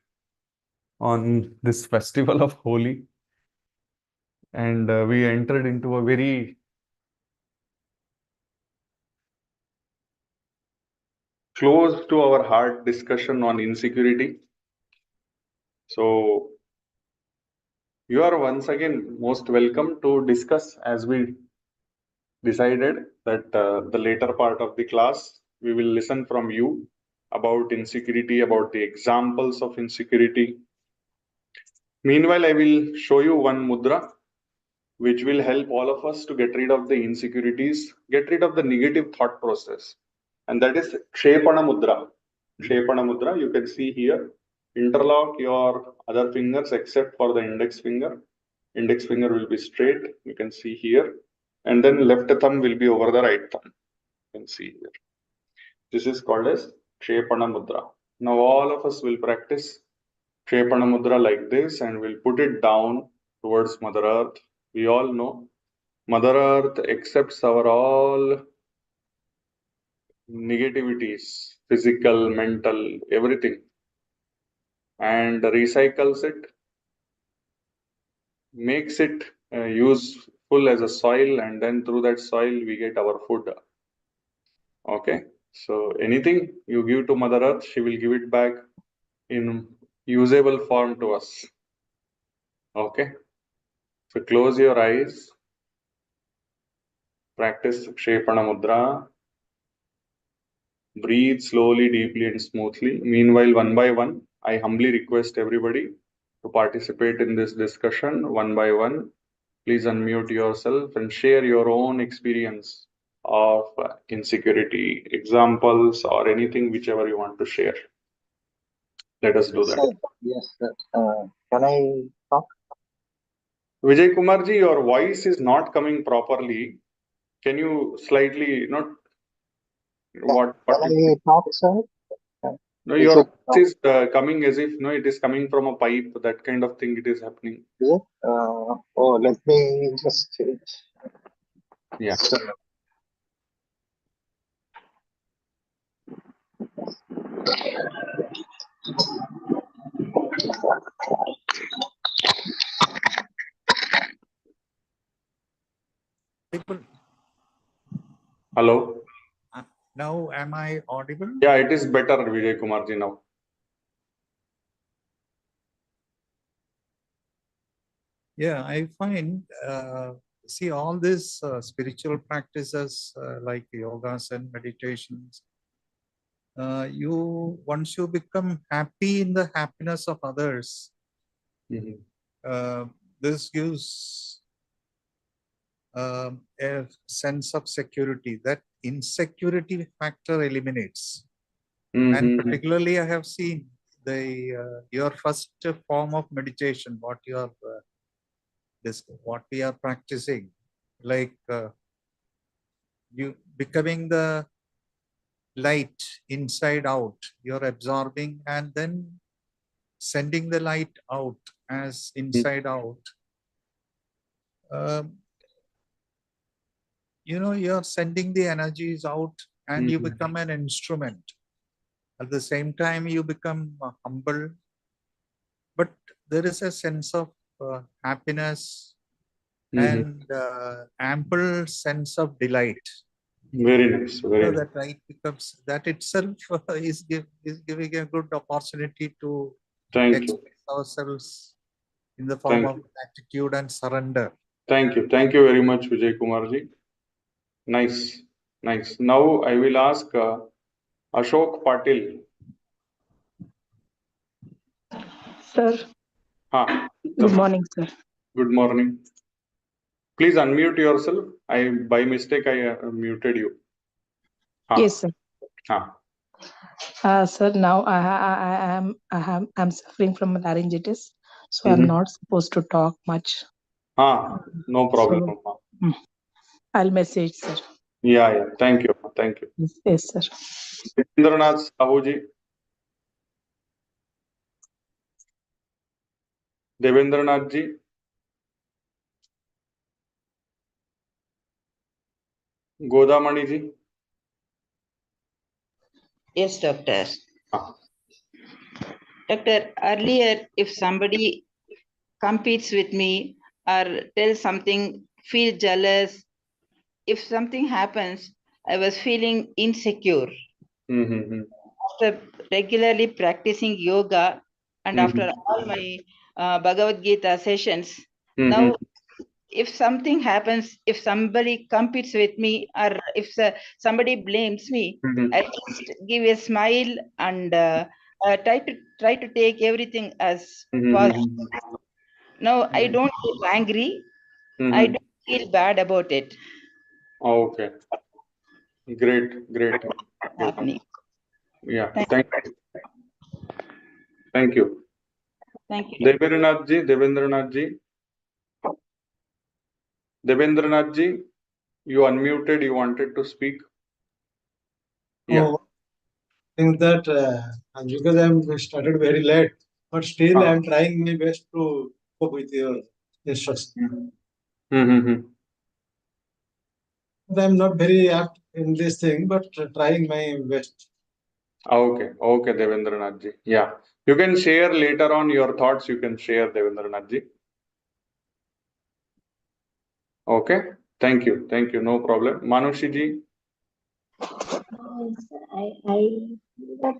on this festival of Holi, and we entered into a very close to our heart discussion on insecurity. So you are once again most welcome to discuss, as we decided that the later part of the class, we will listen from you about insecurity, about the examples of insecurity. Meanwhile, I will show you one mudra which will help all of us to get rid of the insecurities, get rid of the negative thought process. And that is Kshepana Mudra. Kshepana Mudra, you can see here, interlock your other fingers except for the index finger. Index finger will be straight, you can see here. And then left thumb will be over the right thumb. You can see here. This is called as Kshepana Mudra. Now all of us will practice Kshepana Mudra like this and we'll put it down towards Mother Earth. We all know Mother Earth accepts our all negativities, physical, mental, everything, and recycles it, makes it useful as a soil, and then through that soil we get our food. Okay, so anything you give to Mother Earth, she will give it back in usable form to us. Okay, so close your eyes, practice Kshepana Mudra. Breathe slowly, deeply, and smoothly. Meanwhile, one by one, I humbly request everybody to participate in this discussion one by one. Please unmute yourself and share your own experience of insecurity, examples, or anything whichever you want to share. Let us do that. Sir, yes, sir. Can I talk? Vijay Kumarji, your voice is not coming properly. Can you slightly not what Can I talk, sir? no, Is your it, voice is coming as if no, it is coming from a pipe. That kind of thing it is happening. is it? Oh, let me just change. Yeah. So, Hello. Now, am I audible? Yeah, it is better, Vijay Kumarji now. Yeah, I find, see, all these spiritual practices like yogas and meditations, once you become happy in the happiness of others, Mhm. this gives a sense of security. That insecurity factor eliminates. And Mhm. particularly, I have seen your first form of meditation, what we are practicing, like you becoming the light inside out. You're absorbing and then sending the light out as inside out. You're sending the energies out and you Mhm. become an instrument. At the same time, you become humble, but there is a sense of happiness Mhm. and ample sense of delight. Very nice. Very So nice. that light becomes, that itself is giving a good opportunity to Thank you. express ourselves in the form Thank of you. gratitude and surrender. Thank you. Thank you very much, Vijay Kumarji. Nice. Nice. Now I will ask Ashok Patil. Sir, Ha. good morning, sir. Good morning. Please unmute yourself. By mistake I muted you. Ha. Yes, sir. Ha. Sir, now I'm suffering from laryngitis, so I'm Mhm. not supposed to talk much. Ha. No problem. So I'll message, sir. Yeah, yeah. Thank you. Thank you. Yes, sir. Devendranath Sahuji. Devendranath ji. Godamani ji. Yes, doctor. Ha. Doctor, earlier, if somebody competes with me or tells something, feel jealous, if something happens, I was feeling insecure. Mm-hmm. After regularly practicing yoga and Mm-hmm. after all my Bhagavad Gita sessions, Mm-hmm. now if something happens, if somebody competes with me or if somebody blames me, Mm-hmm. I just give a smile and try to take everything as positive. Mm-hmm. Now I don't get angry. I Mm-hmm. don't feel bad about it Okay. Great. Great. Great. happening. Yeah. Thank, Thank you. Thank you. thank you. Devendranath ji. Devendranath ji. Devendranath ji. You unmuted. You wanted to speak. Yeah. Oh, I think that because I'm started very late, but still I'm trying my best to cope with your instruction. Mm-hmm. I'm not very apt in this thing, but trying my best. Okay. Okay, Devendranath ji. Yeah. You can share later on your thoughts. You can share, Devendranath ji. Okay. Thank you. Thank you. No problem. Manushi ji. I feel that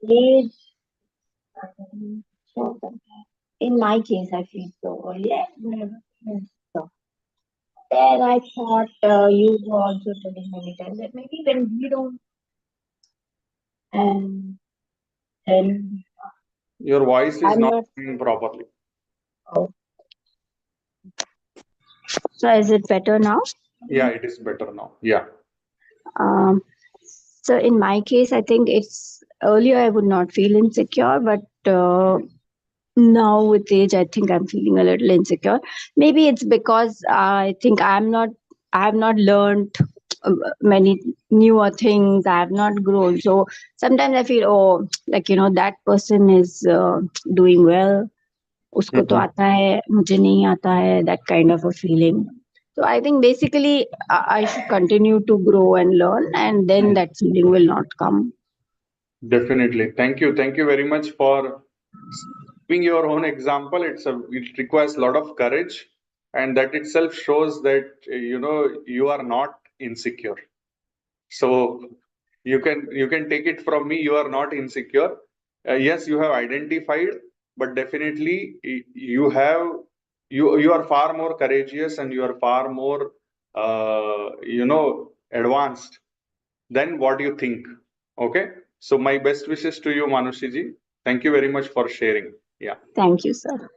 age, in my case, I feel so. Yeah, so there I thought you were also telling many times that maybe when we don't, then Your voice is I'm not not. coming properly. Oh. So is it better now? Yeah, it is better now. Yeah. Um, so in my case, I think it's earlier I would not feel insecure, but now with age, I think I'm feeling a little insecure. Maybe it's because I think I have not learned many newer things. I have not grown. So sometimes I feel, oh, like, that person is doing well. Usko to Mhm. aata hai, mujhe nahi aata hai, that kind of a feeling. So I think basically I should continue to grow and learn, and then that feeling will not come. Definitely. Thank you. Thank you very much for giving your own example. It requires a lot of courage, and that itself shows that you are not insecure. So you can take it from me. You are not insecure. Yes, you have identified, but definitely you are far more courageous and you are far more advanced then what you think. Okay. So my best wishes to you, Manushiji. Thank you very much for sharing. Yeah. Thank you, sir.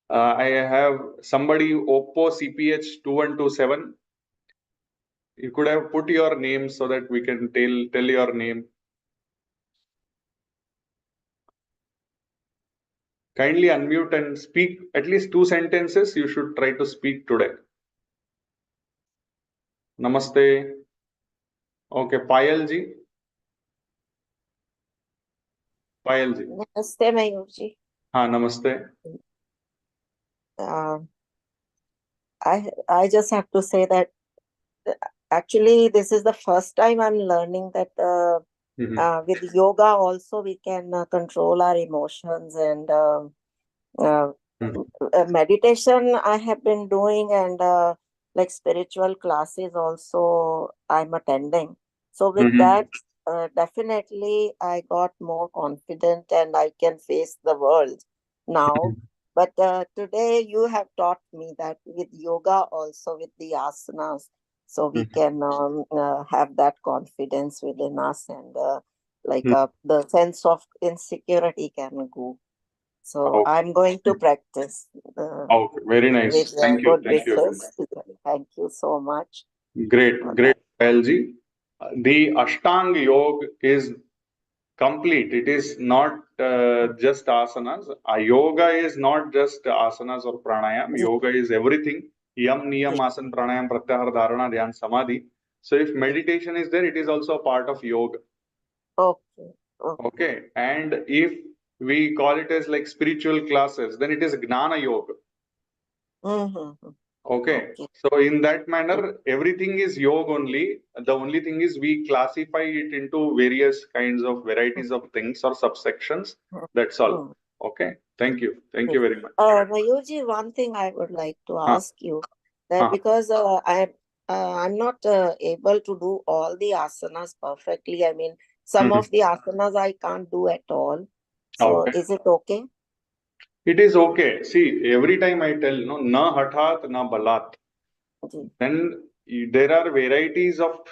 I have somebody Oppo CPH 2127. You could have put your name so that we can tell your name. Kindly unmute and speak at least 2 sentences. You should try to speak today. Namaste. Okay, Payal ji. Payal ji. Namaste, Mayur. हाँ नमस्ते. I just have to say that actually this is the first time I'm learning that with yoga also we can control our emotions, and meditation I have been doing, and like spiritual classes also I'm attending. So with that, definitely I got more confident and I can face the world now. But today you have taught me that with yoga also, with the asanas, so we can have that confidence within us, and the sense of insecurity can go. So I'm going to practice. Okay, very nice. With Thank you. good Thank you. wishes. Thank you so much. Great, great, Payal ji. The Ashtanga Yoga is complete. It is not just asanas. Yoga is not just asanas or pranayam. Yoga is everything. Yam, niyam, asan, pranayam, pratyahara, dharana, dhyan, samadhi. So if meditation is there, it is also a part of yoga. Okay. Okay. And if we call it as like spiritual classes, then it is Gnana Yoga. Okay. So in that manner, everything is yoga only. The only thing is we classify it into various kinds of varieties of things or subsections. That's all. Okay. Thank you. Thank you very much. Mayurji, one thing I would like to ask you, that because I'm not able to do all the asanas perfectly. I mean, some of the asanas I can't do at all. So is it okay? It is okay. See, every time I tell, no, na hathat, na balat. Then there are varieties of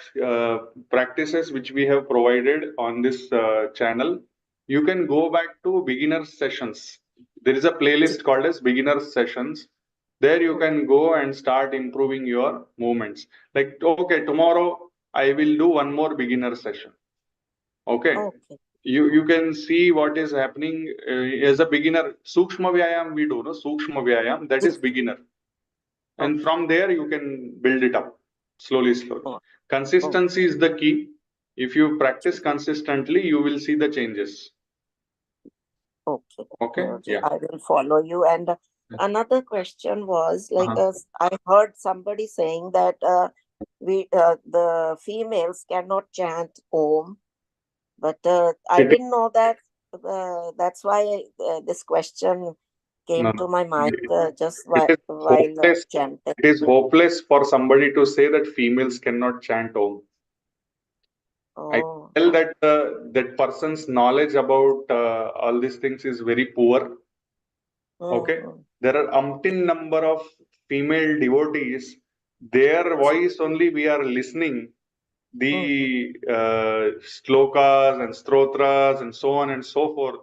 practices which we have provided on this channel. You can go back to beginner sessions. There is a playlist called as beginner sessions. There you can go and start improving your movements. Like, okay, tomorrow I will do one more beginner session. Okay. You can see what is happening as a beginner. Sukshma Vyayam we do, no? Sukshma Vyayam, that is beginner. And from there you can build it up slowly. Consistency is the key. If you practice consistently, you will see the changes. Okay. Yeah. I will follow you. And another question was like, I heard somebody saying that the females cannot chant Om, but I didn't know that. That's why this question came to my mind just while chanting. It is hopeless for somebody to say that females cannot chant Om. I tell that that person's knowledge about all these things is very poor. Okay, there are umpteen number of female devotees. Their voice only we are listening. The slokas and stotras and so on and so forth.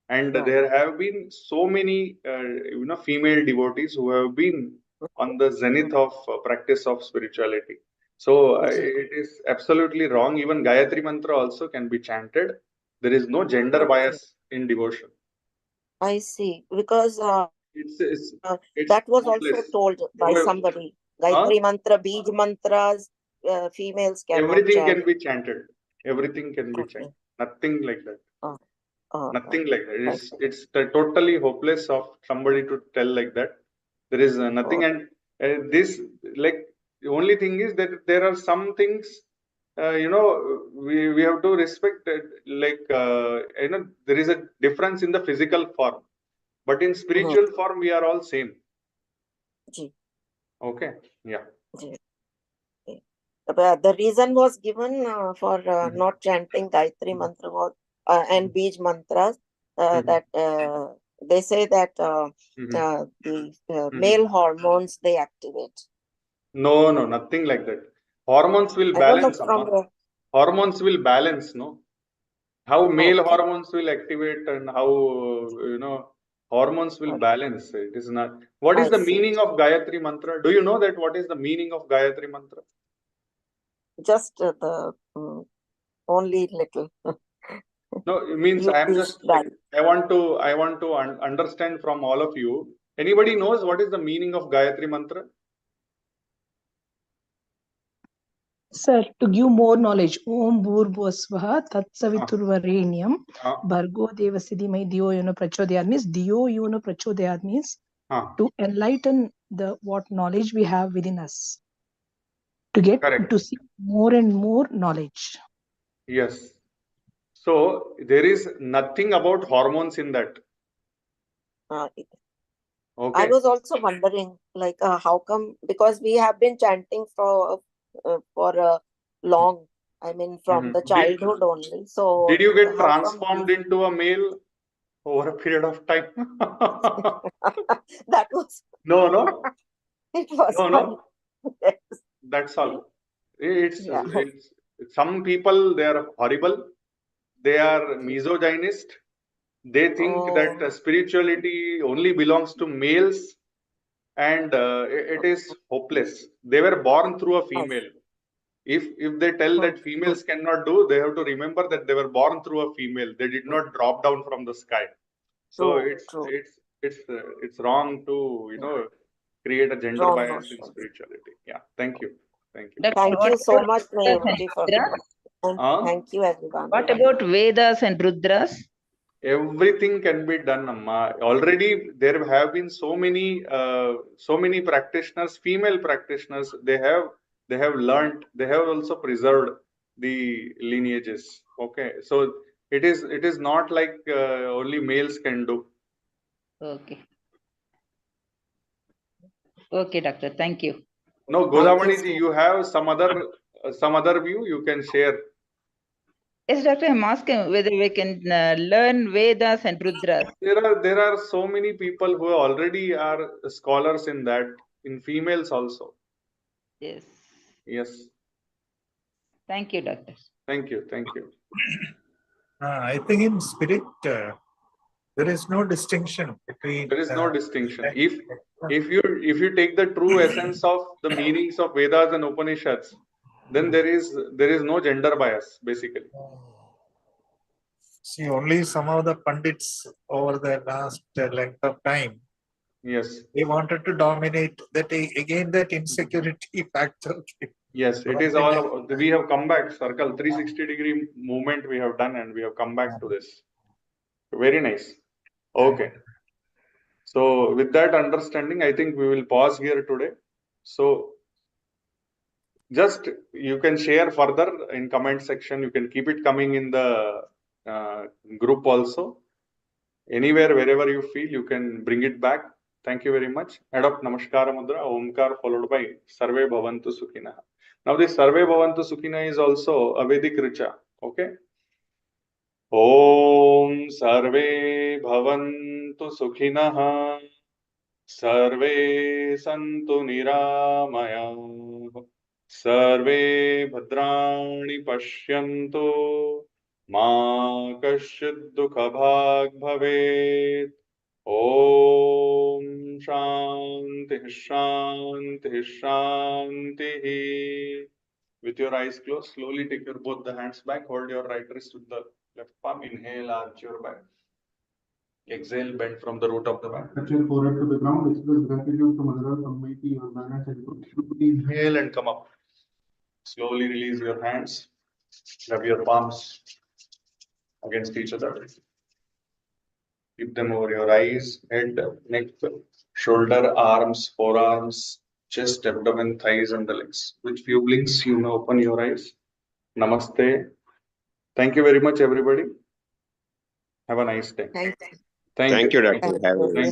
And there have been so many female devotees who have been on the zenith of practice of spirituality. So it is absolutely wrong. Even Gayatri Mantra also can be chanted. There is no gender bias in devotion. I see. Because it's that was also told by somebody. Gayatri Mantra, Bij Mantras, females cannot Everything chant. can be chanted. Everything can be chanted. Nothing like that. Nothing like that. It's totally hopeless of somebody to tell like that. There is nothing, and this like the only thing is that there are some things we have to respect it, like there is a difference in the physical form, but in spiritual form we are all same. Okay. Yeah. The reason was given for not chanting Gayatri Mantra and Bij Mantras, that they say that the male hormones they activate. No, nothing like that. Hormones will balance. hormones will balance, no? How male Okay. hormones will activate and how, hormones will Okay. balance. It is not. What is I the see. meaning of Gayatri Mantra? Do you know that what is the meaning of Gayatri Mantra? Just only little. No, it means You I am please just like, I want to understand from all of you. Anybody knows what is the meaning of Gayatri Mantra? Sir, to give more knowledge, Om Bhurbhuvasvaha Tatsaviturvarenyam Bhargo Devasya Dhimai Dhiyo Yo N Prachodayat means Dhiyo Yo N Prachodayat means to enlighten the what knowledge we have within us. To get Correct. to see more and more knowledge. Yes. So there is nothing about hormones in that. I was also wondering, like, how come? Because we have been chanting for long. I mean, from the childhood only. So did you get how come transformed into a male over a period of time? that was No. it was No. fun. Yes. That's all. It's some people, they are horrible. They are misogynist. They think that spirituality only belongs to males, and it is hopeless. They were born through a female. If they tell that females cannot do, they have to remember that they were born through a female. They did not drop down from the sky. So it's wrong to create a gender bias in spirituality. Yeah. Thank you. Thank you so much, Mayurji, for thank you, everyone. What about Vedas and Rudras? Everything can be done, Amma. Already there have been so many practitioners, female practitioners. They have learned. They have also preserved the lineages. Okay, so it is not like only males can do. Okay. Okay, doctor. Thank you. No, Godamani ji, you have some other view you can share. Yes, doctor. I'm asking whether we can learn Vedas and Rudras. There are so many people who already are scholars in that, in females also. Yes. Yes. Thank you, doctor. Thank you. I think in spirit, there is no distinction between. There is no distinction. If you take the true essence of the meanings of Vedas and Upanishads, then there is no gender bias, basically. See, only some of the pundits over the last length of time. Yes. They wanted to dominate that again, that insecurity factor. Yes, it is all. We have come back. Circle 360-degree movement we have done, and we have come back to this. Very nice. Okay. So with that understanding, I think we will pause here today. So just you can share further in comment section. You can keep it coming in the group also. Anywhere, wherever you feel, you can bring it back. Thank you very much. Adopt Namaskara Mudra, Omkar followed by Sarve Bhavantu Sukhina. Now this Sarve Bhavantu Sukhina is also a Vedic richa. Okay. Om Sarve Bhavantu Sukhina. Sarve Santu Niramaya. Sarve Bhadrani Pashyantu. Ma Kashchid Dukha Bhag Bhavet. Om Shanti Shanti. With your eyes closed, slowly take your both the hands back. Hold your right wrist with the left palm. Inhale, arch your back. Exhale, bend from the root of the back. Touch your forehead to the ground. Express gratitude to Mother Earth, Almighty, your manners and good. Inhale and come up. Slowly release your hands. Rub your palms against each other. Keep them over your eyes, head, neck, shoulder, arms, forearms, chest, abdomen, thighs, and the legs. With few blinks, you may open your eyes. Namaste. Thank you very much, everybody. Have a nice day. Thank you. Thank you. Doctor. Have a